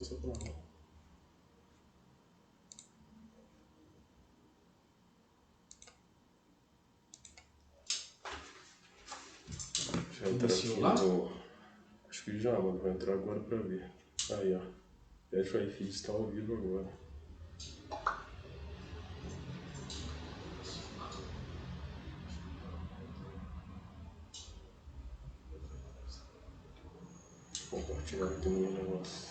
Já entra aqui no... Acho que já, mano. Vai entrar agora pra ver. Aí, ó. Pet Fi está ao vivo agora. Vou compartilhar aqui no meu negócio.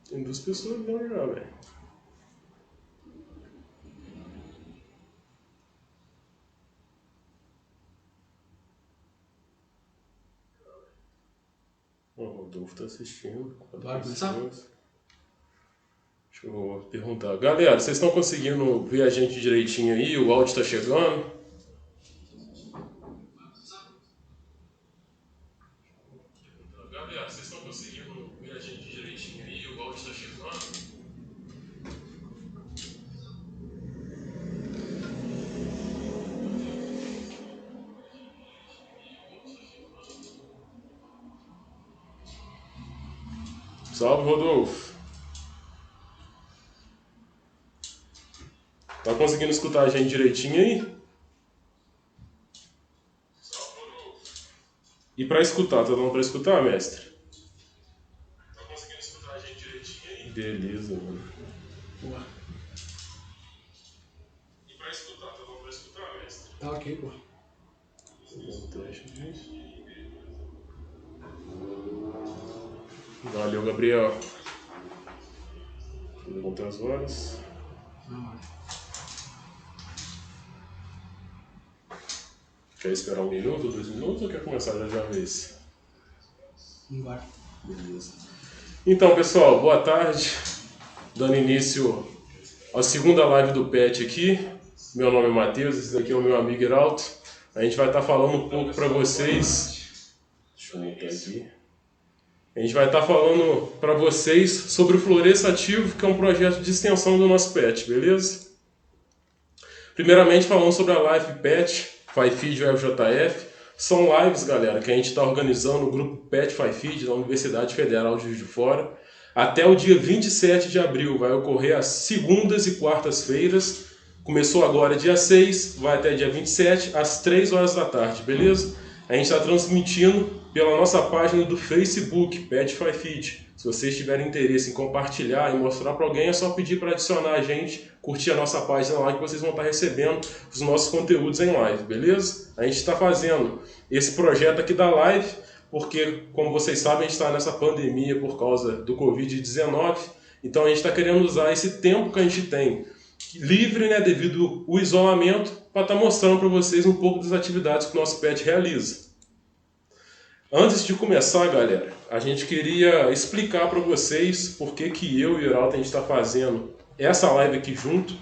Tem 2 pessoas vendo já, velho. O Rodolfo tá assistindo. Bora começar? Deixa eu perguntar. Galera, vocês estão conseguindo ver a gente direitinho aí? O áudio tá chegando? Galera, vocês estão conseguindo ver a gente direitinho aí? O áudio tá chegando? Salve, Rodolfo. Tá conseguindo escutar a gente direitinho aí? E pra escutar, tá dando pra escutar, mestre? Tá conseguindo escutar a gente direitinho aí? Beleza, mano. Boa. E pra escutar, tá dando pra escutar, mestre? Tá ok, pô. Valeu, Gabriel. Tudo bom, 3 horas? Quer esperar 1 minuto, 2 minutos ou quer começar já vez? Bora. Beleza. Então, pessoal, boa tarde. Dando início à segunda live do PET aqui. Meu nome é Matheus, esse daqui é o meu amigo Heraldo. A gente vai estar falando um pouco para vocês. Deixa eu montar aqui. A gente vai estar falando para vocês sobre o Floresça Ativo, que é um projeto de extensão do nosso PET, beleza? Primeiramente, falando sobre a live PET, FiFeed UFJF. São lives, galera, que a gente está organizando no grupo PET FiFeed da Universidade Federal de Juiz de Fora. Até o dia 27 de abril, vai ocorrer às segundas e quartas-feiras. Começou agora dia 6, vai até dia 27, às 3 horas da tarde, beleza? A gente está transmitindo pela nossa página do Facebook, PET FiFeed. Se vocês tiverem interesse em compartilhar e mostrar para alguém, é só pedir para adicionar a gente, curtir a nossa página lá, que vocês vão estar recebendo os nossos conteúdos em live, beleza? A gente está fazendo esse projeto aqui da live, porque, como vocês sabem, a gente está nessa pandemia por causa do Covid-19, então a gente está querendo usar esse tempo que a gente tem livre, né, devido ao isolamento, para estar mostrando para vocês um pouco das atividades que o nosso PET realiza. Antes de começar, galera, a gente queria explicar para vocês por que eu e o Heraldo a gente está fazendo essa live aqui junto.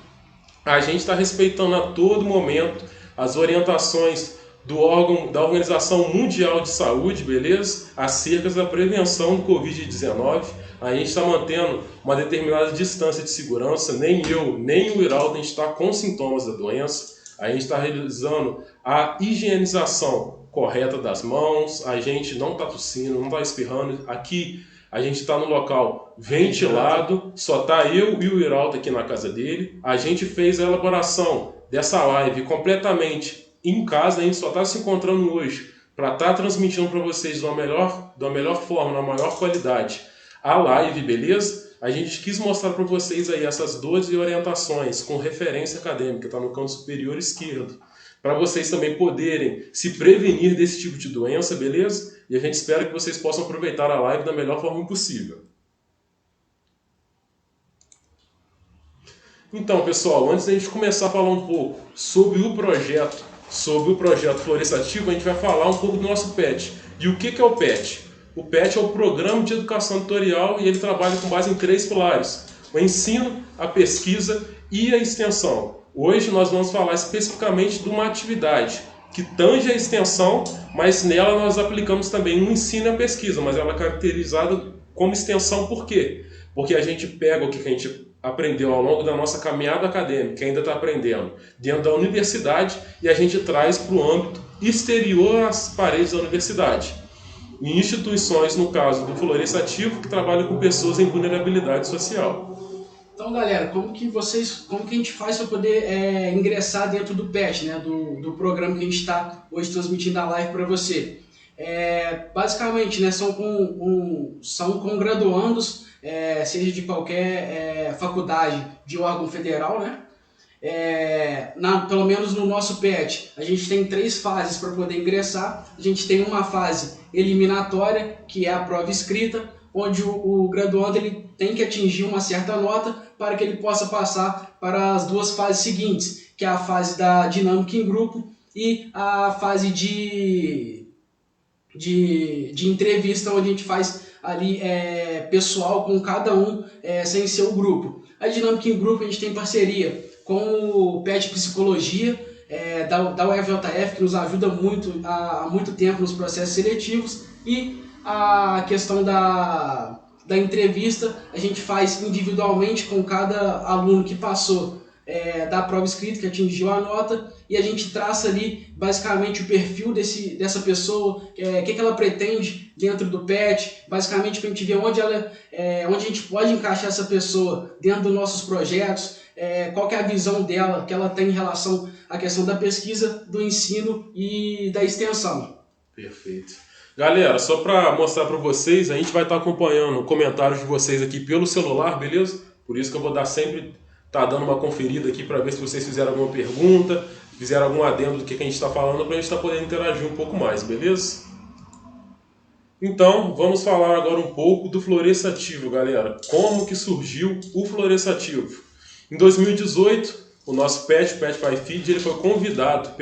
A gente está respeitando a todo momento as orientações do órgão da Organização Mundial de Saúde, beleza? Acerca da prevenção do Covid-19. A gente está mantendo uma determinada distância de segurança. Nem eu, nem o Heraldo, a gente está com sintomas da doença. A gente está realizando a higienização correta das mãos. A gente não está tossindo, não está espirrando. Aqui a gente está no local ventilado. Só está eu e o Heraldo aqui na casa dele. A gente fez a elaboração dessa live completamente em casa. A gente só está se encontrando hoje para estar transmitindo para vocês da melhor forma, na maior qualidade a live, beleza? A gente quis mostrar para vocês aí essas 12 orientações com referência acadêmica, está no canto superior esquerdo, para vocês também poderem se prevenir desse tipo de doença, beleza? E a gente espera que vocês possam aproveitar a live da melhor forma possível. Então, pessoal, antes da gente começar a falar um pouco sobre o projeto Floresça Ativo, a gente vai falar um pouco do nosso PET. E o que é o PET? O PET é o Programa de Educação Tutorial e ele trabalha com base em 3 pilares: o ensino, a pesquisa e a extensão. Hoje nós vamos falar especificamente de uma atividade que tange a extensão, mas nela nós aplicamos também um ensino e a pesquisa, mas ela é caracterizada como extensão por quê? Porque a gente pega o que a gente aprendeu ao longo da nossa caminhada acadêmica, que ainda está aprendendo, dentro da universidade, e a gente traz para o âmbito exterior às paredes da universidade. Em instituições, no caso do Floresça Ativo, que trabalham com pessoas em vulnerabilidade social. Então, galera, como que a gente faz para poder ingressar dentro do PET, né, do programa que a gente está hoje transmitindo a live para você? Basicamente, né, são com graduandos, seja de qualquer faculdade de órgão federal, né? Pelo menos no nosso PET, a gente tem 3 fases para poder ingressar. A gente tem uma fase eliminatória, que é a prova escrita, onde o graduando ele tem que atingir uma certa nota para que ele possa passar para as 2 fases seguintes, que é a fase da dinâmica em grupo e a fase de entrevista, onde a gente faz ali pessoal com cada um sem ser o grupo. A dinâmica em grupo a gente tem parceria com o PET Psicologia da UFJF, que nos ajuda muito há muito tempo nos processos seletivos, e a questão da entrevista a gente faz individualmente com cada aluno que passou da prova escrita, que atingiu a nota, e a gente traça ali basicamente o perfil dessa pessoa, o que ela pretende dentro do PET, basicamente para a gente ver onde a gente pode encaixar essa pessoa dentro dos nossos projetos, qual que é a visão dela, que ela tem em relação à questão da pesquisa, do ensino e da extensão. Perfeito. Galera, só para mostrar para vocês, a gente vai estar acompanhando comentários de vocês aqui pelo celular, beleza? Por isso que eu vou sempre dando uma conferida aqui para ver se vocês fizeram alguma pergunta, fizeram algum adendo do que a gente está falando, para a gente estar podendo interagir um pouco mais, beleza? Então, vamos falar agora um pouco do Floresça Ativo, galera. Como que surgiu o Floresça Ativo? Em 2018, o nosso PET Pai Feed, ele foi convidado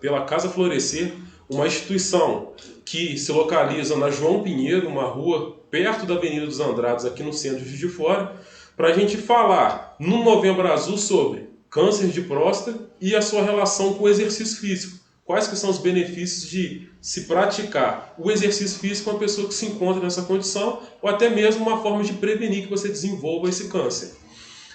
pela Casa Florescer, uma instituição que se localiza na João Pinheiro, uma rua perto da Avenida dos Andrados, aqui no centro de Juiz de Fora, para a gente falar no Novembro Azul sobre câncer de próstata e a sua relação com o exercício físico. Quais que são os benefícios de se praticar o exercício físico com a pessoa que se encontra nessa condição, ou até mesmo uma forma de prevenir que você desenvolva esse câncer.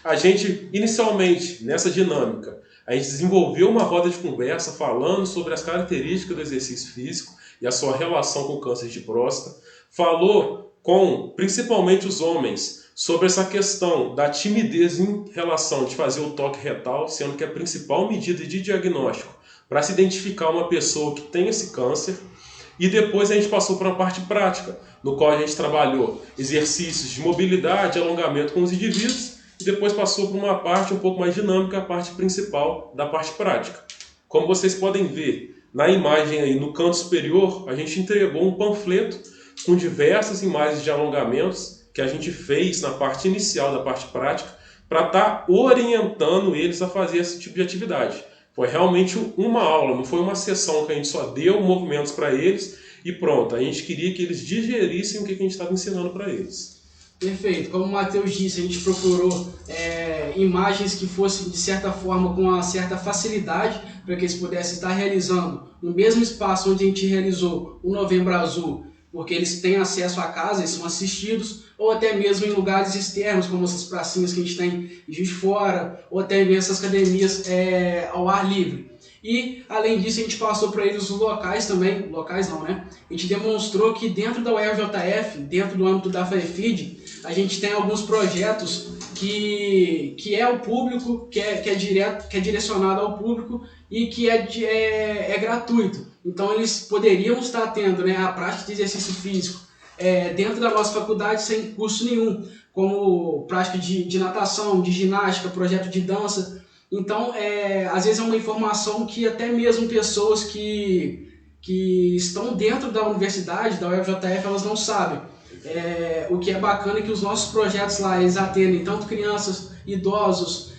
A gente, inicialmente, nessa dinâmica, a gente desenvolveu uma roda de conversa falando sobre as características do exercício físico e a sua relação com o câncer de próstata. Falou com, principalmente, os homens sobre essa questão da timidez em relação de fazer o toque retal, sendo que a principal medida de diagnóstico para se identificar uma pessoa que tem esse câncer. E depois a gente passou para a parte prática, no qual a gente trabalhou exercícios de mobilidade, alongamento com os indivíduos, e depois passou para uma parte um pouco mais dinâmica, a parte principal da parte prática. Como vocês podem ver na imagem aí no canto superior, a gente entregou um panfleto com diversas imagens de alongamentos que a gente fez na parte inicial da parte prática para estar orientando eles a fazer esse tipo de atividade. Foi realmente uma aula, não foi uma sessão que a gente só deu movimentos para eles e pronto. A gente queria que eles digerissem o que a gente estava ensinando para eles. Perfeito. Como o Matheus disse, a gente procurou imagens que fossem, de certa forma, com uma certa facilidade para que eles pudessem estar realizando no mesmo espaço onde a gente realizou o Novembro Azul, porque eles têm acesso à casa, eles são assistidos, ou até mesmo em lugares externos, como essas pracinhas que a gente tem em Juiz de Fora, ou até mesmo essas academias ao ar livre. E, além disso, a gente passou para eles os locais também, locais não, né? A gente demonstrou que dentro da UFJF, dentro do âmbito da FAEFID, a gente tem alguns projetos que é o público, que é direcionado ao público e que é gratuito. Então eles poderiam estar tendo, né, a prática de exercício físico dentro da nossa faculdade sem custo nenhum, como prática de natação, de ginástica, projeto de dança. Então, às vezes é uma informação que até mesmo pessoas que estão dentro da universidade, da UFJF, elas não sabem. O que é bacana é que os nossos projetos lá, eles atendem tanto crianças, idosos,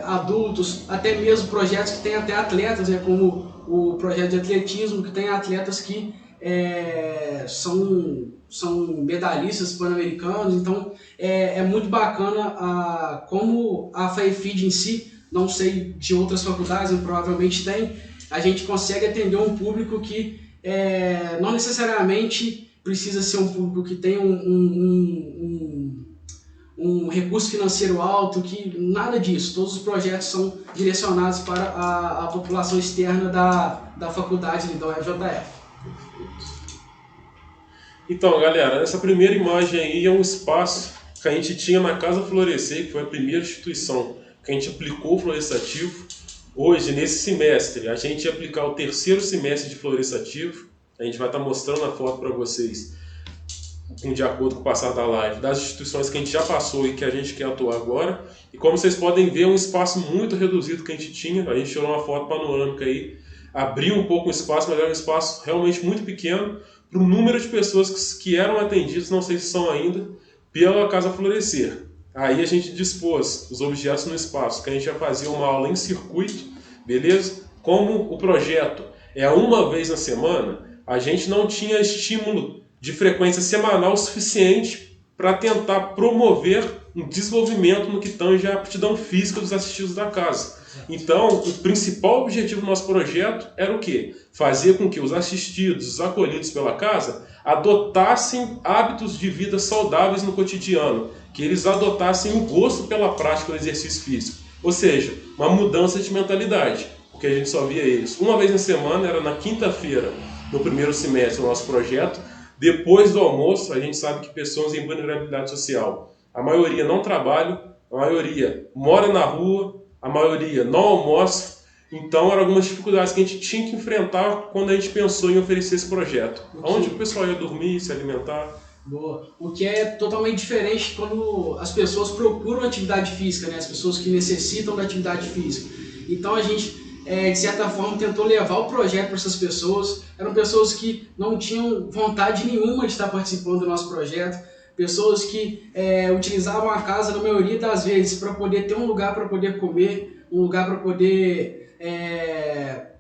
adultos, até mesmo projetos que tem até atletas, né, como o projeto de atletismo, que tem atletas que são medalhistas pan-americanos. Então é muito bacana como a FAEFID em si não sei de outras faculdades, provavelmente tem, a gente consegue atender um público que não necessariamente precisa ser um público que tem um recurso financeiro alto, que nada disso. Todos os projetos são direcionados para a população externa da faculdade da UFJF. Então, galera, essa primeira imagem aí é um espaço que a gente tinha na Casa Florescer, que foi a primeira instituição que a gente aplicou o florestativo. Hoje, nesse semestre, a gente ia aplicar o terceiro semestre de florestativo. A gente vai estar mostrando a foto para vocês, de acordo com o passar da live, das instituições que a gente já passou e que a gente quer atuar agora. E como vocês podem ver, é um espaço muito reduzido que a gente tinha. A gente tirou uma foto panorâmica aí, abriu um pouco o espaço, mas era um espaço realmente muito pequeno para o número de pessoas que eram atendidas, não sei se são ainda, pela Casa Florescer. Aí a gente dispôs os objetos no espaço, que a gente ia fazer uma aula em circuito, beleza? Como o projeto é uma vez na semana, a gente não tinha estímulo de frequência semanal suficiente para tentar promover um desenvolvimento no que tange a aptidão física dos assistidos da casa. Então, o principal objetivo do nosso projeto era o quê? Fazer com que os assistidos, os acolhidos pela casa, adotassem hábitos de vida saudáveis no cotidiano, que eles adotassem o gosto pela prática do exercício físico. Ou seja, uma mudança de mentalidade, porque a gente só via eles uma vez na semana, era na quinta-feira, no primeiro semestre do nosso projeto. Depois do almoço, a gente sabe que pessoas em vulnerabilidade social, a maioria não trabalha, a maioria mora na rua, a maioria não almoça. Então eram algumas dificuldades que a gente tinha que enfrentar quando a gente pensou em oferecer esse projeto. Onde o pessoal ia dormir, se alimentar. Boa. O que é totalmente diferente quando as pessoas procuram atividade física, né? As pessoas que necessitam da atividade física. Então a gente, de certa forma, tentou levar o projeto para essas pessoas. Eram pessoas que não tinham vontade nenhuma de estar participando do nosso projeto. Pessoas que utilizavam a casa, na maioria das vezes, para poder ter um lugar para poder comer, um lugar para poder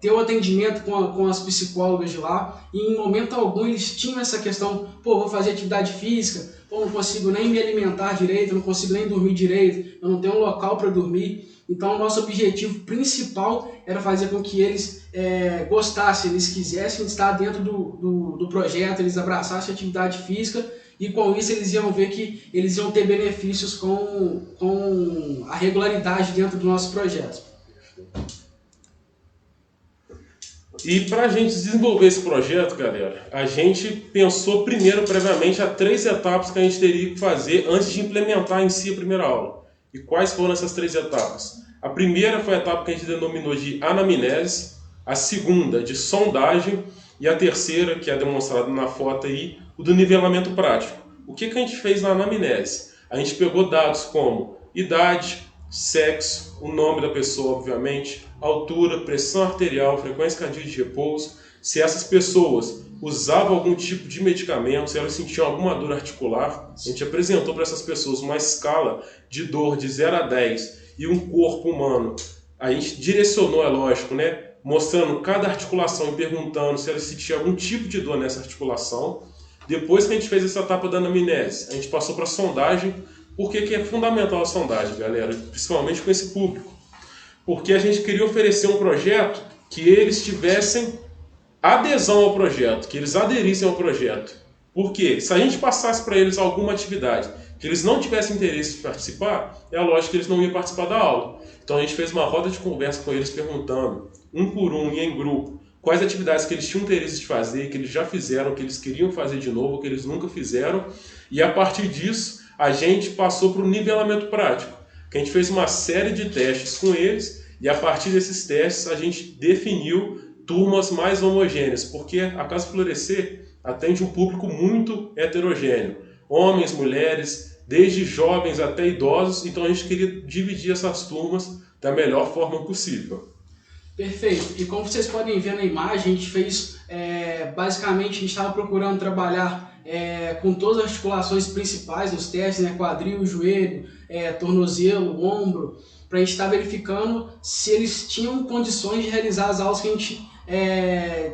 ter o atendimento com as psicólogas de lá. E em momento algum eles tinham essa questão: pô, vou fazer atividade física, pô, não consigo nem me alimentar direito, eu não consigo nem dormir direito, eu não tenho um local para dormir. Então o nosso objetivo principal era fazer com que eles gostassem, eles quisessem estar dentro do projeto, eles abraçassem a atividade física. E com isso eles iam ver que eles iam ter benefícios com a regularidade dentro do nosso projeto. E para a gente desenvolver esse projeto, galera, a gente pensou primeiro, previamente, a 3 etapas que a gente teria que fazer antes de implementar em si a primeira aula. E quais foram essas 3 etapas? A primeira foi a etapa que a gente denominou de anamnese, a segunda de sondagem e a terceira, que é demonstrada na foto aí, o do nivelamento prático. O que a gente fez na anamnese? A gente pegou dados como idade, sexo, o nome da pessoa, obviamente, altura, pressão arterial, frequência cardíaca de repouso, se essas pessoas usavam algum tipo de medicamento, se elas sentiam alguma dor articular. A gente apresentou para essas pessoas uma escala de dor de 0 a 10 e um corpo humano. A gente direcionou, é lógico, né? Mostrando cada articulação e perguntando se elas sentiam algum tipo de dor nessa articulação. Depois que a gente fez essa etapa da anamnese, a gente passou para a sondagem. Por que é fundamental a sondagem, galera? Principalmente com esse público. Porque a gente queria oferecer um projeto que eles tivessem adesão ao projeto, que eles aderissem ao projeto. Porque se a gente passasse para eles alguma atividade que eles não tivessem interesse de participar, é lógico que eles não iam participar da aula. Então a gente fez uma roda de conversa com eles perguntando, um por um e em grupo, quais atividades que eles tinham interesse de fazer, que eles já fizeram, que eles queriam fazer de novo, que eles nunca fizeram. E a partir disso, a gente passou para o nivelamento prático, que a gente fez uma série de testes com eles, e a partir desses testes a gente definiu turmas mais homogêneas, porque a Casa Florescer atende um público muito heterogêneo, homens, mulheres, desde jovens até idosos. Então a gente queria dividir essas turmas da melhor forma possível. Perfeito. E como vocês podem ver na imagem, a gente fez, basicamente, a gente estava procurando trabalhar com todas as articulações principais nos testes, né? Quadril, joelho, tornozelo, ombro, para a gente estar verificando se eles tinham condições de realizar as aulas que a gente,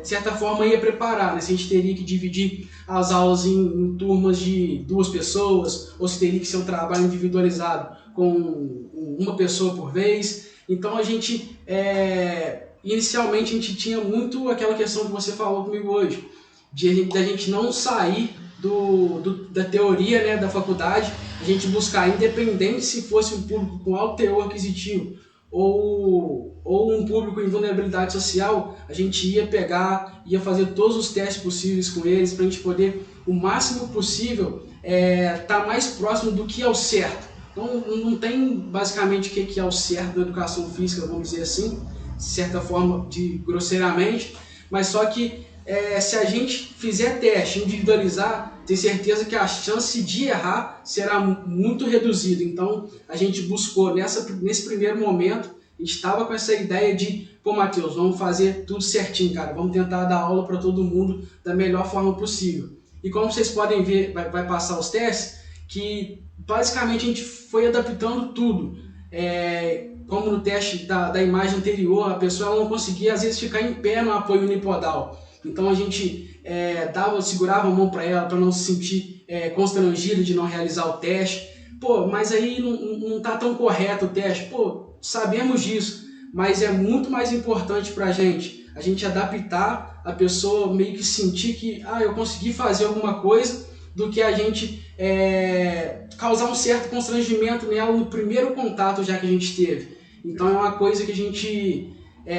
de certa forma, ia preparar, né? Se a gente teria que dividir as aulas em turmas de 2 pessoas, ou se teria que ser um trabalho individualizado com uma pessoa por vez. Então a gente, inicialmente a gente tinha muito aquela questão que você falou comigo hoje, da gente não sair da teoria, né, da faculdade, a gente buscar, independente se fosse um público com alto teor aquisitivo ou um público em vulnerabilidade social, a gente ia fazer todos os testes possíveis com eles para a gente poder, o máximo possível, estar mais próximo do que é o certo. Então, não tem basicamente o que é o certo da educação física, vamos dizer assim, de certa forma, grosseiramente, mas só que se a gente fizer teste, individualizar, tem certeza que a chance de errar será muito reduzida. Então, a gente buscou, nesse primeiro momento, a gente estava com essa ideia de, pô, Matheus, vamos fazer tudo certinho, cara, vamos tentar dar aula para todo mundo da melhor forma possível. E como vocês podem ver, vai passar os testes, que basicamente a gente foi adaptando tudo. Como no teste da imagem anterior, a pessoa não conseguia às vezes ficar em pé no apoio unipodal. Então a gente segurava a mão para ela para não se sentir constrangida de não realizar o teste. Pô, mas aí não tá tão correto o teste. Pô, sabemos disso, mas é muito mais importante para a gente adaptar a pessoa, meio que sentir que eu consegui fazer alguma coisa, do que a gente causar um certo constrangimento nela no primeiro contato já que a gente teve. Então é uma coisa que a gente,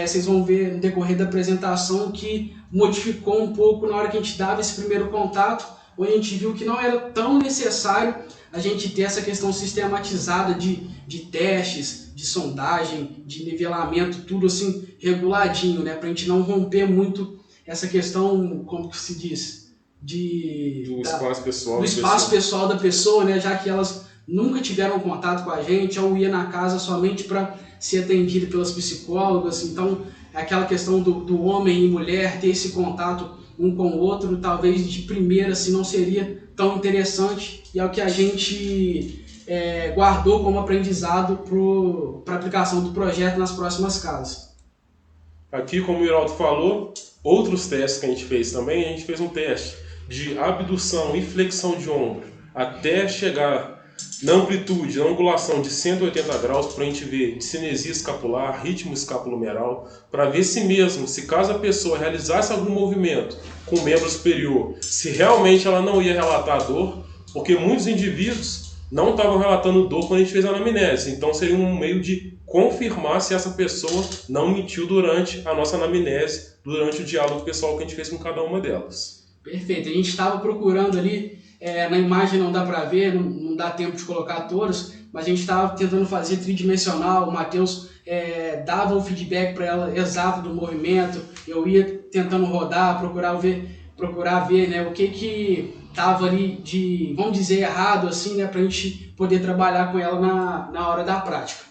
vocês vão ver no decorrer da apresentação, que modificou um pouco na hora que a gente dava esse primeiro contato, onde a gente viu que não era tão necessário a gente ter essa questão sistematizada de testes, de sondagem, de nivelamento, tudo assim reguladinho, né? Para a gente não romper muito essa questão, como que se diz, do espaço pessoal da pessoa, né? Já que elas nunca tiveram contato com a gente, ou ia na casa somente para ser atendido pelas psicólogas. Então, aquela questão do homem e mulher ter esse contato um com o outro, talvez de primeira assim, não seria tão interessante, e é o que a gente guardou como aprendizado para a aplicação do projeto nas próximas casas. Aqui, como o Iraldo falou, outros testes que a gente fez também, a gente fez um teste de abdução e flexão de ombro, até chegar na amplitude, na angulação de 180 graus, para a gente ver cinesia escapular, ritmo escapulomeral, para ver se caso a pessoa realizasse algum movimento com o membro superior, se realmente ela não ia relatar dor, porque muitos indivíduos não estavam relatando dor quando a gente fez a anamnese. Então seria um meio de confirmar se essa pessoa não mentiu durante a nossa anamnese, durante o diálogo pessoal que a gente fez com cada uma delas. Perfeito, a gente estava procurando ali, na imagem não dá para ver, não dá tempo de colocar todas, mas a gente estava tentando fazer tridimensional. O Matheus dava o feedback para ela exato do movimento, eu ia tentando rodar, procurar ver, né, o que estava ali de, vamos dizer, errado, assim, né, para a gente poder trabalhar com ela na hora da prática.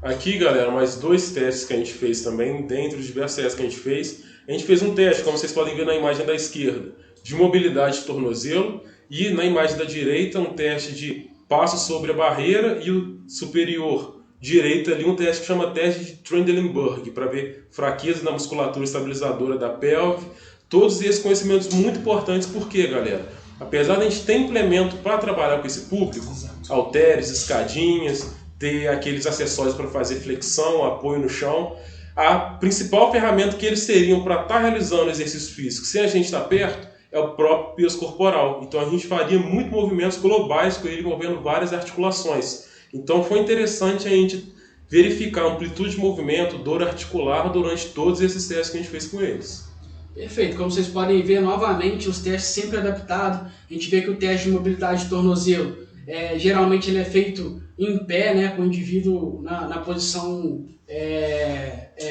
Aqui, galera, mais dois testes que a gente fez também, dentro dos diversos testes que a gente fez um teste, como vocês podem ver na imagem da esquerda, de mobilidade de tornozelo, e na imagem da direita um teste de passo sobre a barreira, e o superior direito ali um teste que chama teste de Trendelenburg, para ver fraqueza na musculatura estabilizadora da pelve. Todos esses conhecimentos muito importantes, porque, galera, apesar de a gente ter implemento para trabalhar com esse público, halteres, escadinhas, ter aqueles acessórios para fazer flexão, apoio no chão, a principal ferramenta que eles teriam para estar realizando exercício físico sem a gente estar perto é o próprio peso corporal. Então a gente faria muito movimentos globais com ele, envolvendo várias articulações. Então foi interessante a gente verificar a amplitude de movimento, dor articular durante todos esses testes que a gente fez com eles. Perfeito, como vocês podem ver novamente, os testes sempre adaptados. A gente vê que o teste de mobilidade de tornozelo, geralmente ele é feito em pé, né, com o indivíduo na posição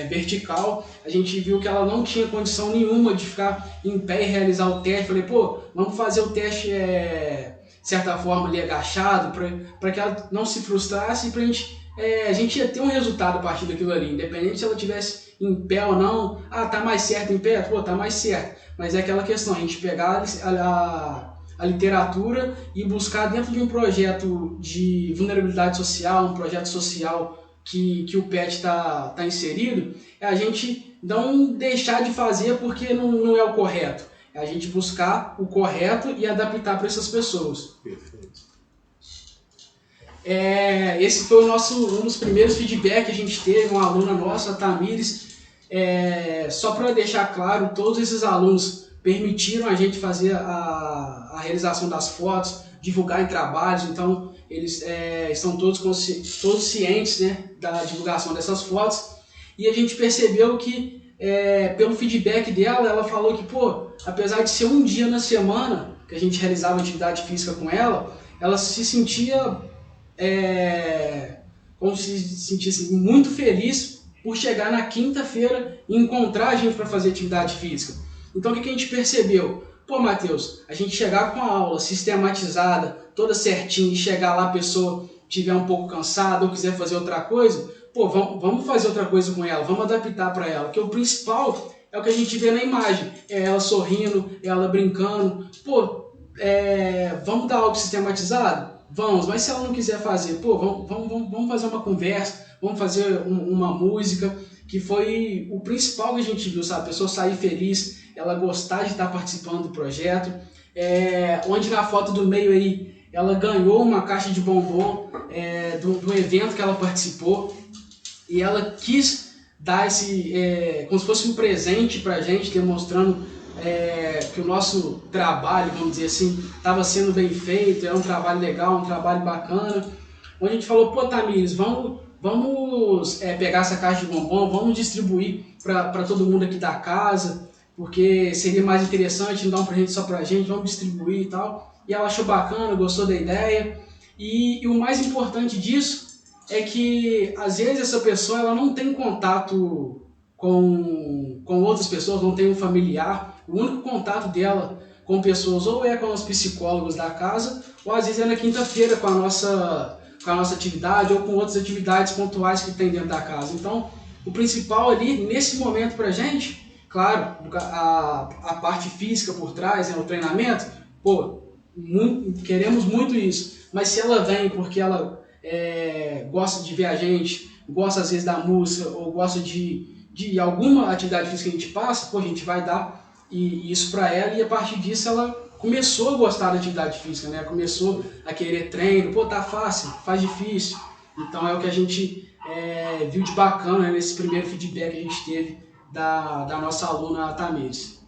vertical. A gente viu que ela não tinha condição nenhuma de ficar em pé e realizar o teste. Falei, pô, vamos fazer o teste de certa forma ali agachado, para que ela não se frustrasse, e para a gente ia ter um resultado a partir daquilo ali, independente se ela tivesse em pé ou não. Tá mais certo em pé? Pô, tá mais certo. Mas é aquela questão, a gente pegar a literatura e buscar dentro de um projeto de vulnerabilidade social, um projeto social que o PET está inserido, a gente não deixar de fazer porque não é o correto. É a gente buscar o correto e adaptar para essas pessoas. Perfeito. Esse foi um dos primeiros feedbacks que a gente teve, uma aluna nossa, a Tamires. Só para deixar claro, todos esses alunos permitiram a gente fazer a realização das fotos, divulgar em trabalhos, então eles estão todos cientes, né, da divulgação dessas fotos. E a gente percebeu que, pelo feedback dela, ela falou que, apesar de ser um dia na semana que a gente realizava atividade física com ela se sentia, como se sentisse muito feliz por chegar na quinta-feira e encontrar a gente para fazer atividade física. Então o que a gente percebeu? Matheus, a gente chegar com a aula sistematizada, toda certinha, e chegar lá a pessoa estiver um pouco cansada ou quiser fazer outra coisa, vamos fazer outra coisa com ela, vamos adaptar para ela, porque o principal é o que a gente vê na imagem, é ela sorrindo, é ela brincando, vamos dar algo sistematizado? Vamos, mas se ela não quiser fazer, vamos fazer uma conversa, vamos fazer uma música, que foi o principal que a gente viu, sabe? A pessoa sair feliz, ela gostar de estar participando do projeto, onde na foto do meio aí, ela ganhou uma caixa de bombom do evento que ela participou, e ela quis dar como se fosse um presente pra gente, demonstrando que o nosso trabalho, vamos dizer assim, estava sendo bem feito, era um trabalho legal, um trabalho bacana, onde a gente falou, Tamires, vamos pegar essa caixa de bombom, vamos distribuir para todo mundo aqui da casa, porque seria mais interessante, não dar um presente só pra gente, vamos distribuir e tal. E ela achou bacana, gostou da ideia, e o mais importante disso é que às vezes essa pessoa ela não tem contato com outras pessoas, não tem um familiar, o único contato dela com pessoas ou é com os psicólogos da casa, ou às vezes é na quinta-feira com a nossa atividade ou com outras atividades pontuais que tem dentro da casa. Então, o principal ali, nesse momento pra gente, claro, a parte física por trás, o treinamento, queremos muito isso, mas se ela vem porque ela gosta de ver a gente, gosta às vezes da música, ou gosta de alguma atividade física que a gente passa, a gente vai dar isso pra ela, e a partir disso ela começou a gostar da atividade física, né? Começou a querer treino, tá fácil, faz difícil. Então é o que a gente viu de bacana, né, nesse primeiro feedback que a gente teve da nossa aluna Tamires.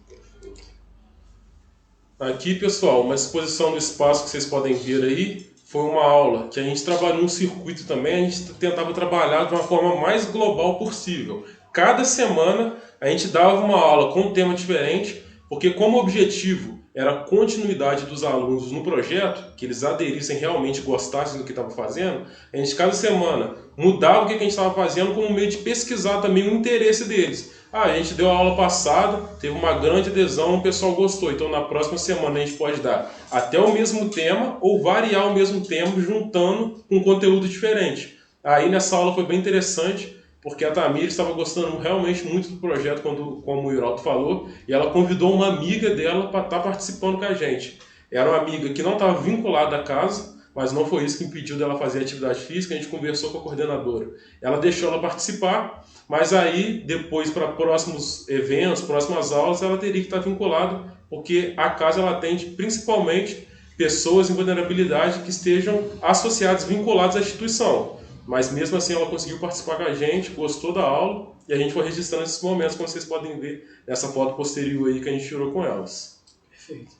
Aqui, pessoal, uma exposição do espaço que vocês podem ver aí, foi uma aula que a gente trabalhou um circuito também, a gente tentava trabalhar de uma forma mais global possível. Cada semana a gente dava uma aula com um tema diferente, porque como objetivo era a continuidade dos alunos no projeto, que eles aderissem realmente, gostassem do que estavam fazendo, a gente cada semana mudava o que a gente estava fazendo como meio de pesquisar também o interesse deles. A gente deu a aula passada, teve uma grande adesão, o pessoal gostou, então na próxima semana a gente pode dar até o mesmo tema ou variar o mesmo tema juntando com conteúdo diferente. Aí nessa aula foi bem interessante, porque a Tamires estava gostando realmente muito do projeto, como o Iraldo falou, e ela convidou uma amiga dela para estar participando com a gente. Era uma amiga que não estava vinculada à casa, mas não foi isso que impediu dela fazer atividade física, a gente conversou com a coordenadora. Ela deixou ela participar, mas aí, depois, para próximos eventos, próximas aulas, ela teria que estar vinculada, porque a casa ela atende principalmente pessoas em vulnerabilidade que estejam associadas, vinculadas à instituição. Mas mesmo assim ela conseguiu participar com a gente, gostou da aula, e a gente foi registrando esses momentos, como vocês podem ver nessa foto posterior aí que a gente tirou com elas. Perfeito.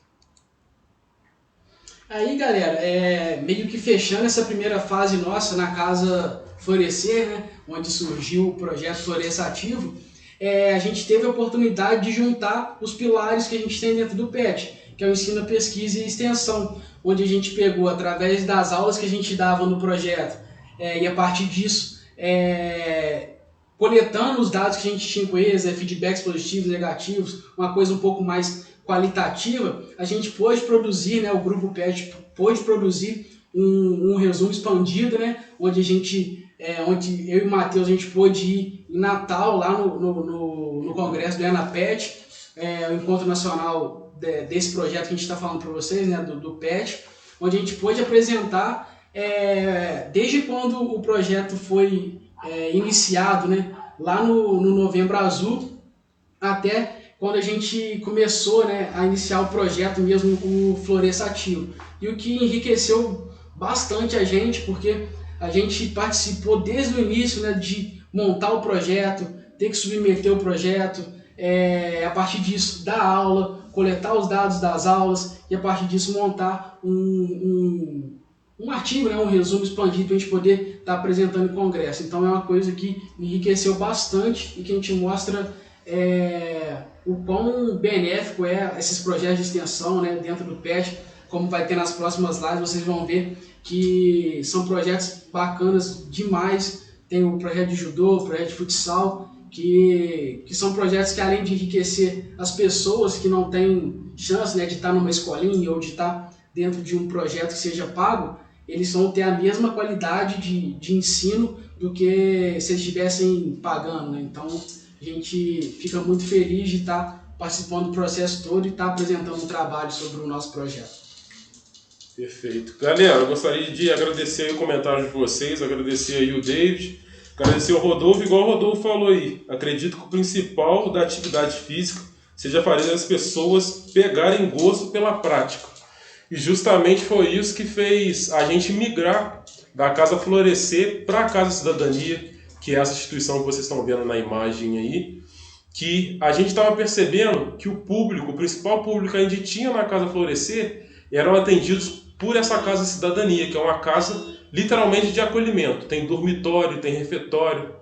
Aí, galera, meio que fechando essa primeira fase nossa na Casa Florescer, né, onde surgiu o projeto Floresça Ativo, a gente teve a oportunidade de juntar os pilares que a gente tem dentro do PET, que é o ensino, pesquisa e extensão, onde a gente pegou, através das aulas que a gente dava no projeto, e a partir disso, coletando os dados que a gente tinha com eles, feedbacks positivos, negativos, uma coisa um pouco mais qualitativa, a gente pôde produzir, né, o grupo PET pôde produzir um resumo expandido, né, onde onde eu e o Matheus a gente pôde ir em Natal, lá no congresso do ENAPET, o encontro nacional desse projeto que a gente está falando para vocês, né, do PET, onde a gente pôde apresentar desde quando o projeto foi iniciado, né, lá no Novembro Azul, até quando a gente começou, né, a iniciar o projeto mesmo, o Floresça Ativo. E o que enriqueceu bastante a gente, porque a gente participou desde o início, né, de montar o projeto, ter que submeter o projeto, a partir disso dar aula, coletar os dados das aulas e a partir disso montar um artigo, né, um resumo expandido para a gente poder estar apresentando em congresso. Então é uma coisa que enriqueceu bastante e que a gente mostra o quão benéfico é esses projetos de extensão, né, dentro do PET. Como vai ter nas próximas lives, vocês vão ver que são projetos bacanas demais. Tem o projeto de judô, o projeto de futsal, que são projetos que, além de enriquecer as pessoas que não têm chance, né, de estar numa escolinha ou de estar dentro de um projeto que seja pago, eles vão ter a mesma qualidade de ensino do que se eles estivessem pagando, né? Então a gente fica muito feliz de estar participando do processo todo e estar apresentando um trabalho sobre o nosso projeto. Perfeito. Galera, eu gostaria de agradecer aí o comentário de vocês, agradecer aí o David, agradecer o Rodolfo, igual o Rodolfo falou aí. Acredito que o principal da atividade física seja fazer as pessoas pegarem gosto pela prática. E justamente foi isso que fez a gente migrar da Casa Florescer para a Casa Cidadania, que é essa instituição que vocês estão vendo na imagem aí, que a gente estava percebendo que o público, o principal público que a gente tinha na Casa Florescer, eram atendidos por essa Casa Cidadania, que é uma casa literalmente de acolhimento. Tem dormitório, tem refeitório,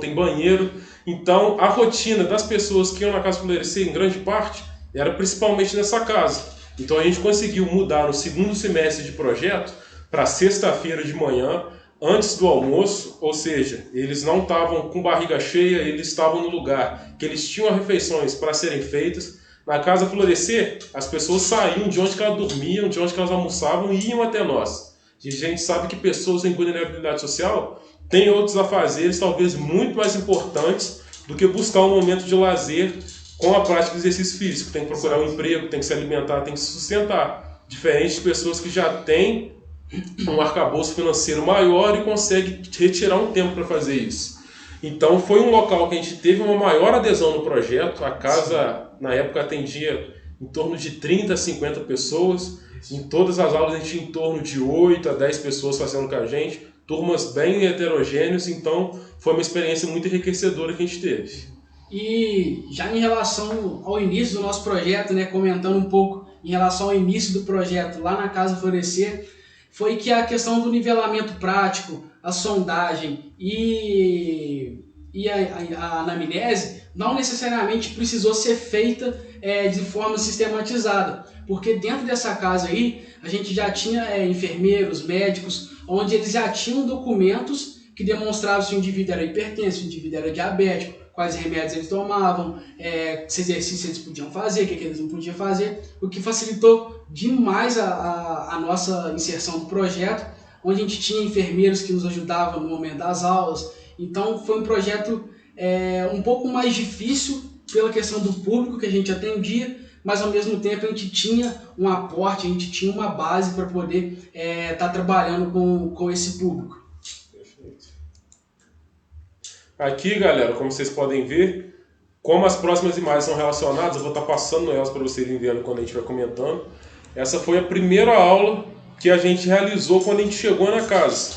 tem banheiro. Então a rotina das pessoas que iam na Casa Florescer, em grande parte, era principalmente nessa casa. Então a gente conseguiu mudar no segundo semestre de projeto para sexta-feira de manhã, antes do almoço, ou seja, eles não estavam com barriga cheia, eles estavam no lugar que eles tinham refeições para serem feitas. Na Casa Florescer, as pessoas saíam de onde elas dormiam, de onde elas almoçavam e iam até nós. E a gente sabe que pessoas em vulnerabilidade social têm outros afazeres, talvez muito mais importantes do que buscar um momento de lazer com a prática do exercício físico. Tem que procurar um emprego, tem que se alimentar, tem que se sustentar. Diferente de pessoas que já têm um arcabouço financeiro maior e conseguem retirar um tempo para fazer isso. Então foi um local que a gente teve uma maior adesão no projeto. A casa, na época, atendia em torno de 30 a 50 pessoas. Em todas as aulas a gente tinha em torno de 8 a 10 pessoas fazendo com a gente. Turmas bem heterogêneas, então foi uma experiência muito enriquecedora que a gente teve. E já em relação ao início do nosso projeto, né, comentando um pouco em relação ao início do projeto lá na Casa Florescer, foi que a questão do nivelamento prático, a sondagem e a anamnese não necessariamente precisou ser feita de forma sistematizada, porque dentro dessa casa aí a gente já tinha enfermeiros, médicos, onde eles já tinham documentos que demonstravam se o indivíduo era hipertenso, se o indivíduo era diabético, quais remédios eles tomavam, que exercício eles podiam fazer, o que eles não podiam fazer, o que facilitou demais a nossa inserção no projeto, onde a gente tinha enfermeiros que nos ajudavam no momento das aulas. Então foi um projeto um pouco mais difícil pela questão do público que a gente atendia, mas ao mesmo tempo a gente tinha um aporte, a gente tinha uma base para poder estar trabalhando com esse público. Aqui, galera, como vocês podem ver, como as próximas imagens são relacionadas, eu vou estar passando elas para vocês vendo quando a gente vai comentando. Essa foi a primeira aula que a gente realizou quando a gente chegou na casa.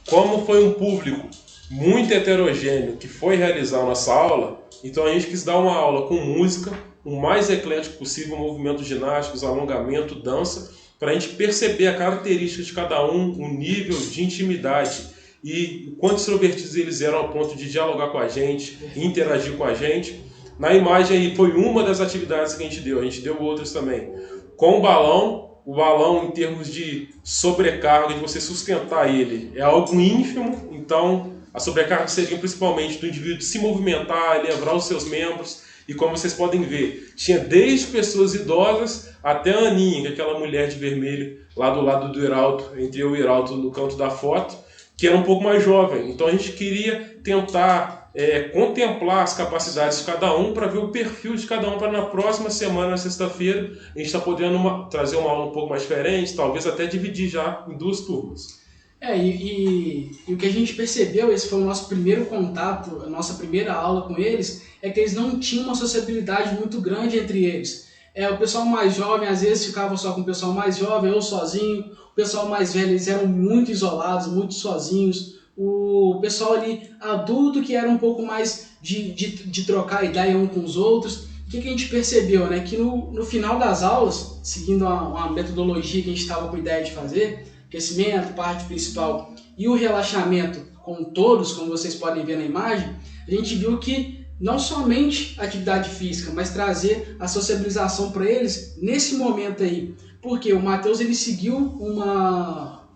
Como foi um público muito heterogêneo que foi realizar a nossa aula, então a gente quis dar uma aula com música, o mais eclético possível, movimentos ginásticos, alongamento, dança, para a gente perceber a característica de cada um, o nível de intimidade e o quanto extrovertidos eles eram ao ponto de dialogar com a gente, interagir com a gente. Na imagem aí foi uma das atividades que a gente deu outras também. Com o balão em termos de sobrecarga, de você sustentar ele, é algo ínfimo, então a sobrecarga seria principalmente do indivíduo se movimentar, levar os seus membros, e como vocês podem ver, tinha desde pessoas idosas até a Aninha, que é aquela mulher de vermelho lá do lado do Iraldo, entre eu e o Iraldo no canto da foto, que era um pouco mais jovem. Então a gente queria tentar contemplar as capacidades de cada um para ver o perfil de cada um, para na próxima semana, na sexta-feira, a gente está podendo trazer uma aula um pouco mais diferente, talvez até dividir já em 2 turmas. E o que a gente percebeu, esse foi o nosso primeiro contato, a nossa primeira aula com eles, é que eles não tinham uma sociabilidade muito grande entre eles. O pessoal mais jovem às vezes ficava só com o pessoal mais jovem, ou sozinho, O pessoal mais velho, eles eram muito isolados, muito sozinhos. O pessoal ali adulto que era um pouco mais de trocar ideia um com os outros. O que a gente percebeu, né? Que no final das aulas, seguindo uma metodologia que a gente estava com ideia de fazer, aquecimento, parte principal e o relaxamento com todos, como vocês podem ver na imagem, a gente viu que não somente atividade física, mas trazer a sociabilização para eles nesse momento aí. Porque o Matheus ele seguiu uma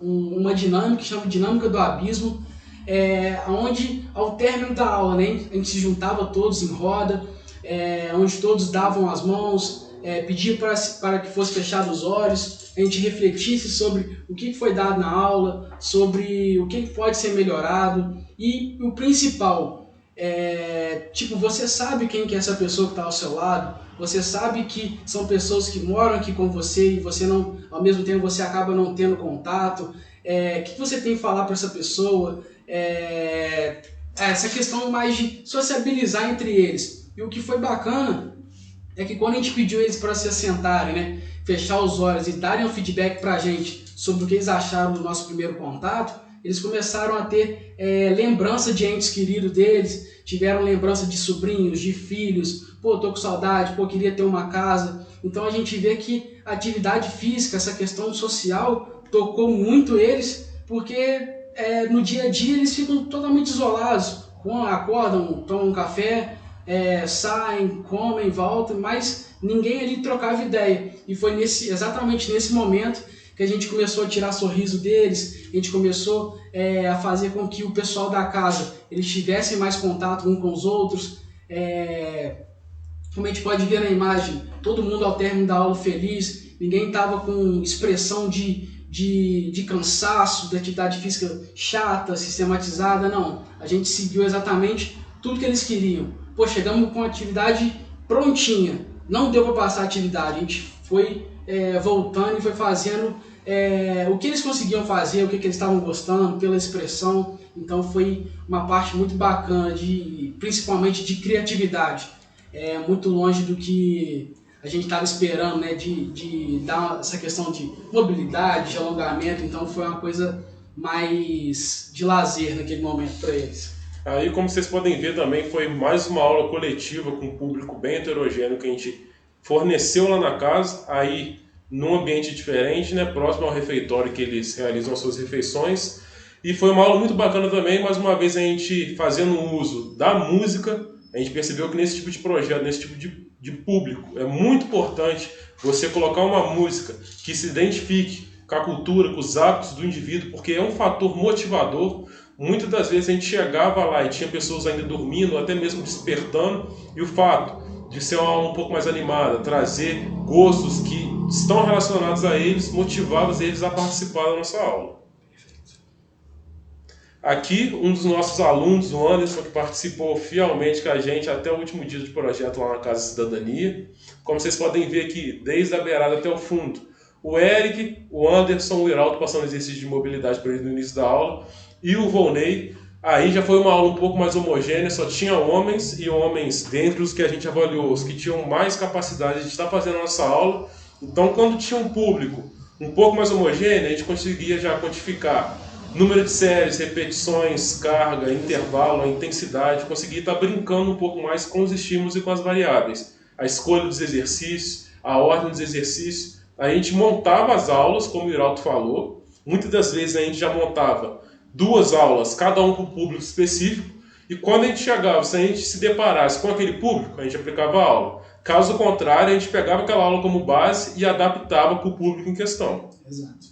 dinâmica que chama dinâmica do abismo, onde ao término da aula, né, a gente se juntava todos em roda, onde todos davam as mãos, pedia para que fosse fechados os olhos, a gente refletisse sobre o que foi dado na aula, sobre o que pode ser melhorado e o principal, você sabe quem que é essa pessoa que está ao seu lado, você sabe que são pessoas que moram aqui com você e você não, ao mesmo tempo você acaba não tendo contato, o que você tem que falar para essa pessoa, essa questão mais de sociabilizar entre eles. E o que foi bacana é que quando a gente pediu eles para se assentarem, né, fechar os olhos e darem um feedback para a gente sobre o que eles acharam do nosso primeiro contato, eles começaram a ter lembrança de entes queridos deles, tiveram lembrança de sobrinhos, de filhos, pô, tô com saudade, pô, queria ter uma casa. Então a gente vê que a atividade física, essa questão social, tocou muito eles, porque no dia a dia eles ficam totalmente isolados, acordam, tomam um café, saem, comem, voltam, mas ninguém ali trocava ideia. E foi exatamente nesse momento que a gente começou a tirar sorriso deles, a gente começou a fazer com que o pessoal da casa eles tivessem mais contato uns com os outros. Como a gente pode ver na imagem, todo mundo ao término da aula feliz, ninguém estava com expressão de cansaço, de atividade física chata, sistematizada, não. A gente seguiu exatamente tudo que eles queriam. Pô, chegamos com a atividade prontinha, não deu para passar a atividade, a gente foi voltando e foi fazendo o que eles conseguiam fazer, o que eles estavam gostando, pela expressão. Então foi uma parte muito bacana, principalmente de criatividade, muito longe do que a gente estava esperando, né, de dar essa questão de mobilidade, de alongamento. Então foi uma coisa mais de lazer naquele momento para eles. Aí, como vocês podem ver também, foi mais uma aula coletiva com um público bem heterogêneo que a gente forneceu lá na casa, aí num ambiente diferente, né, próximo ao refeitório que eles realizam as suas refeições. E foi uma aula muito bacana também, mais uma vez a gente fazendo uso da música, a gente percebeu que nesse tipo de projeto, nesse tipo de público, é muito importante você colocar uma música que se identifique com a cultura, com os hábitos do indivíduo, porque é um fator motivador. Muitas das vezes a gente chegava lá e tinha pessoas ainda dormindo, até mesmo despertando, e o fato de ser uma aula um pouco mais animada, trazer gostos que estão relacionados a eles, motivava eles a participar da nossa aula. Aqui, um dos nossos alunos, o Anderson, que participou fielmente com a gente até o último dia de projeto lá na Casa de Cidadania. Como vocês podem ver aqui, desde a beirada até o fundo, o Eric, o Anderson, o Iraldo passando exercício de mobilidade para ele no início da aula, e o Volney. Aí já foi uma aula um pouco mais homogênea, só tinha homens, e homens dentre os que a gente avaliou, os que tinham mais capacidade de estar fazendo a nossa aula. Então, quando tinha um público um pouco mais homogêneo, a gente conseguia já quantificar número de séries, repetições, carga, intervalo, a intensidade, conseguia estar brincando um pouco mais com os estímulos e com as variáveis. A escolha dos exercícios, a ordem dos exercícios. A gente montava as aulas, como o Iraldo falou. Muitas das vezes a gente já montava 2 aulas, cada um com um público específico, e quando a gente chegava, se a gente se deparasse com aquele público, a gente aplicava a aula. Caso contrário, a gente pegava aquela aula como base e adaptava para o público em questão. Exato.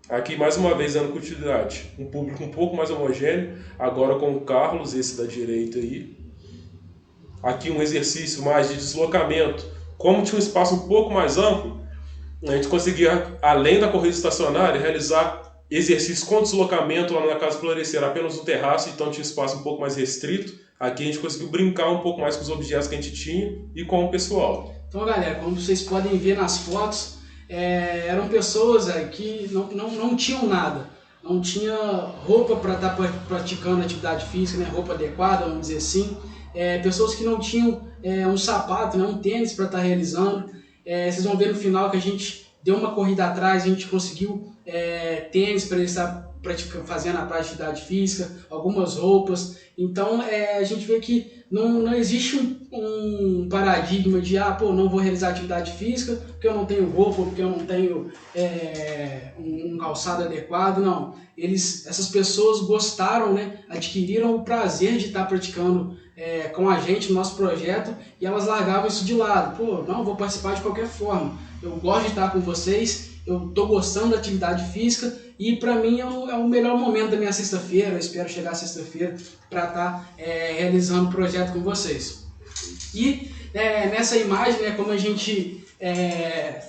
Aqui, mais uma vez, dando continuidade, um público um pouco mais homogêneo, agora com o Carlos, esse da direita aí. Aqui um exercício mais de deslocamento. Como tinha um espaço um pouco mais amplo, a gente conseguia, além da corrida estacionária, realizar exercícios com deslocamento lá na Casa Florescer, apenas no terraço, então tinha um espaço um pouco mais restrito. Aqui a gente conseguiu brincar um pouco mais com os objetos que a gente tinha e com o pessoal. Então, galera, como vocês podem ver nas fotos, eram pessoas que não tinham nada. Não tinha roupa para estar praticando atividade física, né? Roupa adequada, vamos dizer assim. Pessoas que não tinham um sapato, né? Um tênis para estar realizando. Vocês vão ver no final que a gente deu uma corrida atrás, a gente conseguiu tênis para ele estar fazendo a atividade física, algumas roupas. Então a gente vê que não existe um paradigma de não vou realizar atividade física porque eu não tenho roupa, porque eu não tenho um calçado adequado. Não, essas pessoas gostaram, né, adquiriram o prazer de estar praticando com a gente no nosso projeto, e elas largavam isso de lado. Não, vou participar de qualquer forma, eu gosto de estar com vocês, eu estou gostando da atividade física, e para mim é o melhor momento da minha sexta-feira. Eu espero chegar sexta-feira para estar realizando o projeto com vocês. E nessa imagem, né, como a gente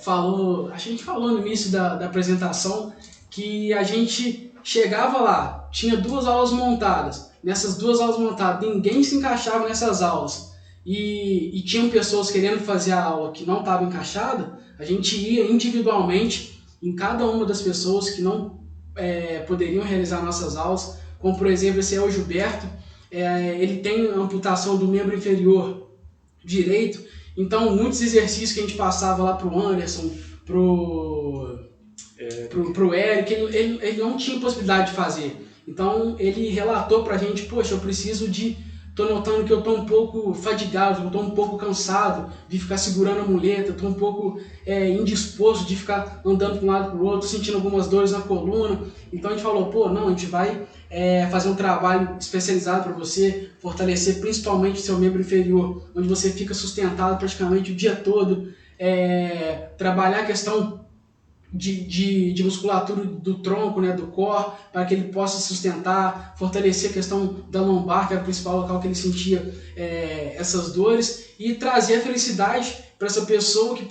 falou no início da apresentação, que a gente chegava lá, tinha 2 aulas montadas. Nessas 2 aulas montadas, ninguém se encaixava nessas aulas, e tinham pessoas querendo fazer a aula que não estava encaixada. A gente ia individualmente em cada uma das pessoas que não poderiam realizar nossas aulas, como por exemplo esse é o Gilberto. Ele tem amputação do membro inferior direito, então muitos exercícios que a gente passava lá para o Anderson, pro Eric, ele não tinha possibilidade de fazer. Então ele relatou pra gente: poxa, tô notando que eu tô um pouco fadigado, eu tô um pouco cansado de ficar segurando a muleta, tô um pouco indisposto de ficar andando de um lado para o outro, sentindo algumas dores na coluna. Então a gente falou: não, a gente vai fazer um trabalho especializado para você, fortalecer principalmente seu membro inferior, onde você fica sustentado praticamente o dia todo, trabalhar a questão de musculatura do tronco, né, do core, para que ele possa sustentar, fortalecer a questão da lombar, que era o principal local que ele sentia essas dores, e trazer a felicidade para essa pessoa que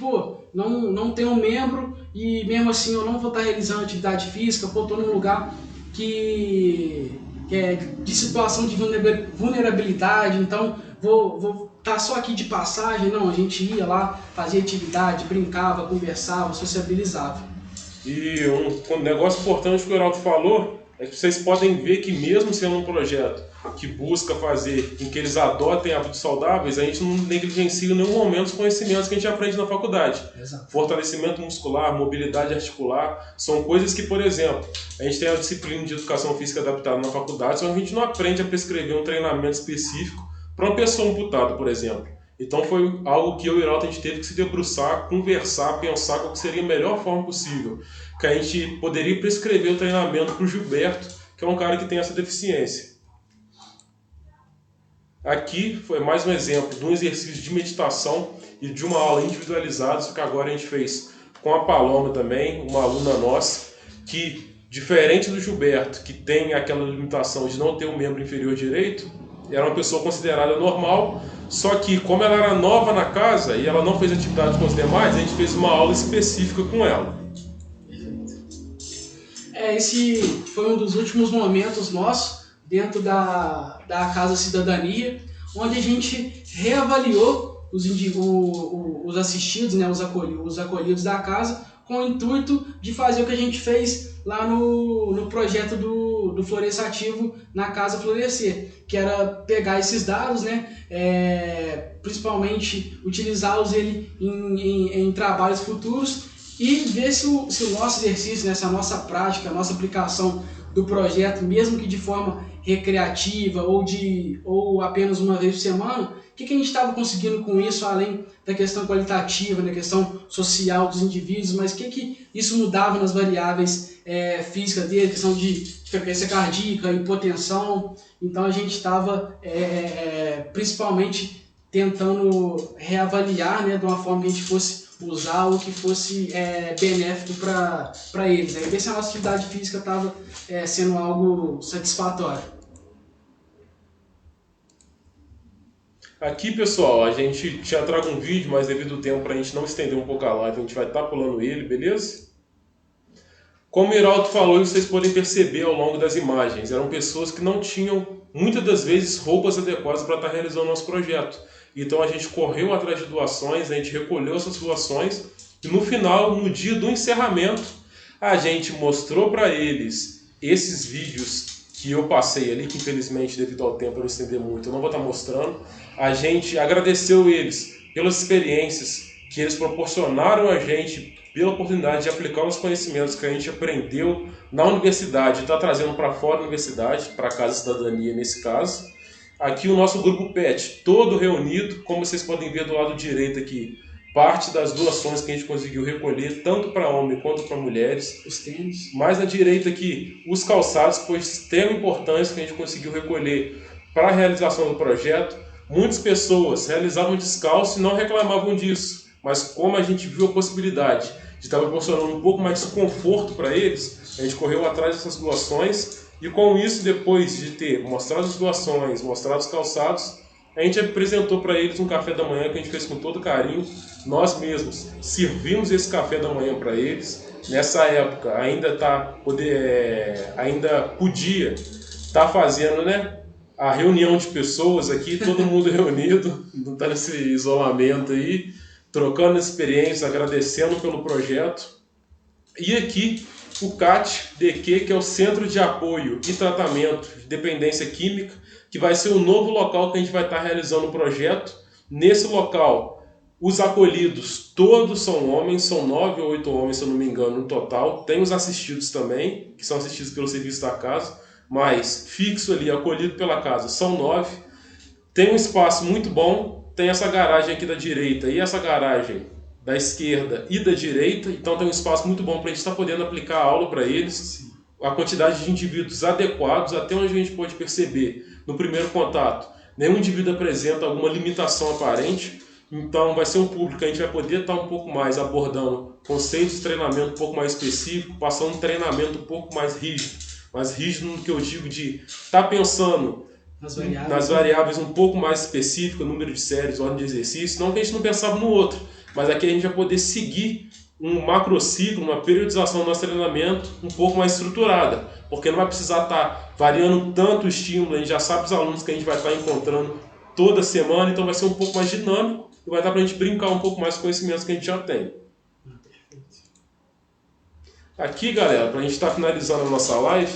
não tem um membro, e mesmo assim eu não vou estar realizando atividade física, estou num lugar que é de situação de vulnerabilidade, então vou estar só aqui de passagem. Não, a gente ia lá, fazia atividade, brincava, conversava, sociabilizava. E um negócio importante que o Heraldo falou é que vocês podem ver que, mesmo sendo um projeto que busca fazer com que eles adotem hábitos saudáveis, a gente não negligencia em nenhum momento os conhecimentos que a gente aprende na faculdade. Exato. Fortalecimento muscular, mobilidade articular, são coisas que, por exemplo, a gente tem a disciplina de educação física adaptada na faculdade, só que a gente não aprende a prescrever um treinamento específico para uma pessoa amputada, por exemplo. Então foi algo que eu e o Heraldo a gente teve que se debruçar, conversar, pensar qual seria a melhor forma possível, que a gente poderia prescrever o treinamento para o Gilberto, que é um cara que tem essa deficiência. Aqui foi mais um exemplo de um exercício de meditação e de uma aula individualizada, só que agora a gente fez com a Paloma também, uma aluna nossa, que, diferente do Gilberto, que tem aquela limitação de não ter um membro inferior direito, era uma pessoa considerada normal, só que como ela era nova na casa e ela não fez atividade com os demais, a gente fez uma aula específica com ela. Esse foi um dos últimos momentos nossos dentro da Casa Cidadania, onde a gente reavaliou os assistidos, né, os acolhidos da casa, com o intuito de fazer o que a gente fez lá no projeto do Floresça Ativo na Casa Florescer, que era pegar esses dados, né, principalmente utilizá-los em trabalhos futuros, e ver se o nosso exercício, né, essa nossa prática, a nossa aplicação do projeto, mesmo que de forma recreativa ou apenas uma vez por semana, o que a gente estava conseguindo com isso, além da questão qualitativa, da questão social dos indivíduos, mas o que isso mudava nas variáveis físicas dele, questão de frequência cardíaca, hipotensão. Então a gente estava principalmente tentando reavaliar, né, de uma forma que a gente fosse usar o que fosse benéfico para eles, ver se a nossa atividade física estava sendo algo satisfatório. Aqui, pessoal, a gente já traga um vídeo, mas devido ao tempo, para a gente não estender um pouco a live, a gente vai estar pulando ele, beleza? Como o Heraldo falou, e vocês podem perceber ao longo das imagens, eram pessoas que não tinham, muitas das vezes, roupas adequadas para estar realizando o nosso projeto. Então a gente correu atrás de doações, a gente recolheu essas doações, e no final, no dia do encerramento, a gente mostrou para eles esses vídeos que eu passei ali, que infelizmente, devido ao tempo, eu não estender muito, eu não vou estar mostrando. A gente agradeceu eles pelas experiências que eles proporcionaram a gente pela oportunidade de aplicar os conhecimentos que a gente aprendeu na universidade e está trazendo para fora da universidade, para a Casa Cidadania nesse caso. Aqui o nosso grupo PET, todo reunido, como vocês podem ver do lado direito aqui, parte das doações que a gente conseguiu recolher, tanto para homem quanto para mulheres. Os tênis. Mais à direita aqui, os calçados, que foi de extrema importância que a gente conseguiu recolher para a realização do projeto. Muitas pessoas realizavam descalço e não reclamavam disso, mas como a gente viu a possibilidade de estar proporcionando um pouco mais de conforto para eles, a gente correu atrás dessas doações e com isso, depois de ter mostrado as doações, mostrado os calçados, a gente apresentou para eles um café da manhã que a gente fez com todo carinho. Nós mesmos servimos esse café da manhã para eles. Nessa época ainda podia estar fazendo, né, a reunião de pessoas aqui, todo mundo reunido, não está nesse isolamento aí, trocando experiências, agradecendo pelo projeto. E aqui o CAT-DQ, que é o Centro de Apoio e Tratamento de Dependência Química, que vai ser o novo local que a gente vai estar realizando o projeto. Nesse local, os acolhidos todos são homens, são 9 ou 8 homens, se eu não me engano, no total. Tem os assistidos também, que são assistidos pelo serviço da casa, mas fixo ali, acolhido pela casa, são 9. Tem um espaço muito bom, tem essa garagem aqui da direita e essa garagem da esquerda e da direita, então tem um espaço muito bom para a gente estar podendo aplicar a aula para eles. A quantidade de indivíduos adequados, até onde a gente pode perceber no primeiro contato, nenhum indivíduo apresenta alguma limitação aparente, então vai ser um público que a gente vai poder estar um pouco mais abordando conceitos de treinamento um pouco mais específico, passando um treinamento um pouco mais rígido no que eu digo de estar pensando nas variáveis um pouco mais específicas, número de séries, ordem de exercício, não que a gente não pensava no outro, mas aqui a gente vai poder seguir um macrociclo, uma periodização do nosso treinamento um pouco mais estruturada, porque não vai precisar estar variando tanto o estímulo, a gente já sabe os alunos que a gente vai estar encontrando toda semana, então vai ser um pouco mais dinâmico e vai dar para a gente brincar um pouco mais com os conhecimentos que a gente já tem. Aqui, galera, para a gente estar finalizando a nossa live,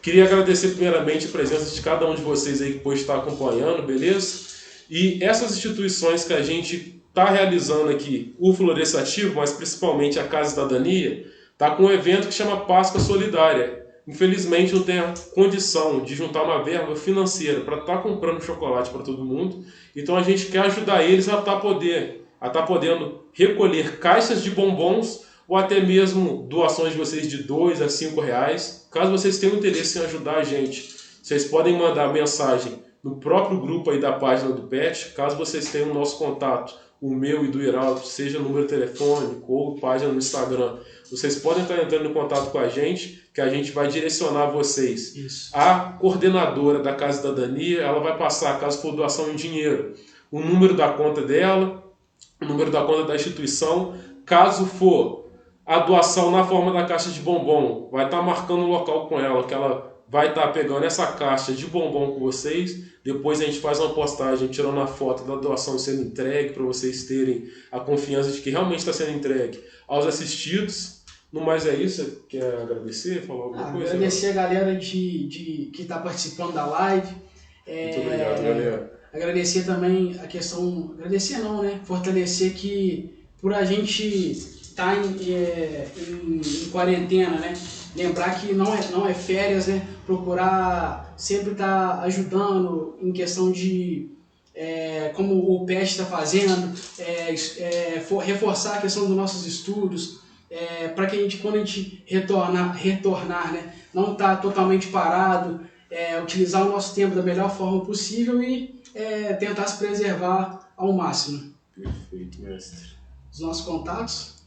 queria agradecer primeiramente a presença de cada um de vocês aí que pode estar acompanhando, beleza? E essas instituições que a gente está realizando aqui, o Floresça Ativo, mas principalmente a Casa Cidadania, está com um evento que chama Páscoa Solidária. Infelizmente não tem a condição de juntar uma verba financeira para estar comprando chocolate para todo mundo, então a gente quer ajudar eles a estar podendo recolher caixas de bombons ou até mesmo doações de vocês de R$2 a R$5. Caso vocês tenham interesse em ajudar a gente, vocês podem mandar mensagem no próprio grupo aí da página do PET. Caso vocês tenham o nosso contato, o meu e do Iraldo, seja número telefônico ou página no Instagram, vocês podem estar entrando em contato com a gente, que a gente vai direcionar vocês. Isso. A coordenadora da Casa Cidadania, ela vai passar, caso for doação em dinheiro, o número da conta dela, o número da conta da instituição. Caso for a doação na forma da caixa de bombom, vai estar marcando o local com ela, que ela vai estar pegando essa caixa de bombom com vocês. Depois a gente faz uma postagem tirando a foto da doação sendo entregue, para vocês terem a confiança de que realmente está sendo entregue aos assistidos. No mais é isso, quer agradecer, falar alguma coisa? Agradecer a galera que está participando da live. Muito obrigado, galera. Agradecer também a questão, agradecer não, né? Fortalecer que por a gente estar em quarentena, né? Lembrar que não é férias, né? Procurar sempre estar ajudando em questão de como o PET está fazendo, reforçar a questão dos nossos estudos, para que a gente, quando a gente retornar, né? Não estar totalmente parado, utilizar o nosso tempo da melhor forma possível e tentar se preservar ao máximo. Perfeito, mestre. Os nossos contatos.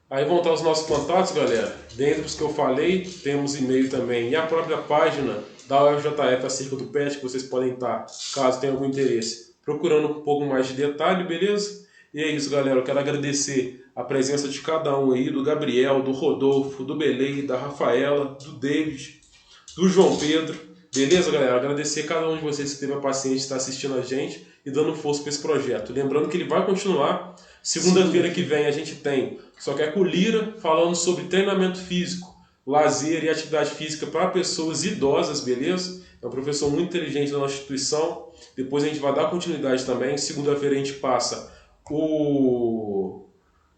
Aí vão estar os nossos contatos, galera. Dentro dos que eu falei, temos e-mail também e a própria página da UFJF acerca do PET, que vocês podem estar, caso tenham algum interesse, procurando um pouco mais de detalhe, beleza? E é isso, galera. Eu quero agradecer a presença de cada um aí, do Gabriel, do Rodolfo, do Belei, da Rafaela, do David, do João Pedro. Beleza, galera? Agradecer a cada um de vocês que teve a paciência de estar assistindo a gente e dando força para esse projeto. Lembrando que ele vai continuar. Segunda-feira que vem a gente tem Só que é com o Lira falando sobre treinamento físico, lazer e atividade física para pessoas idosas, beleza? É um professor muito inteligente da nossa instituição. Depois a gente vai dar continuidade também. Segunda-feira a gente passa o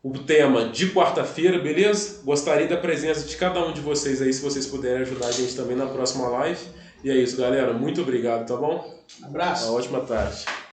o tema de quarta-feira, beleza? Gostaria da presença de cada um de vocês aí, se vocês puderem ajudar a gente também na próxima live. E é isso, galera. Muito obrigado, tá bom? Abraço. Uma ótima tarde.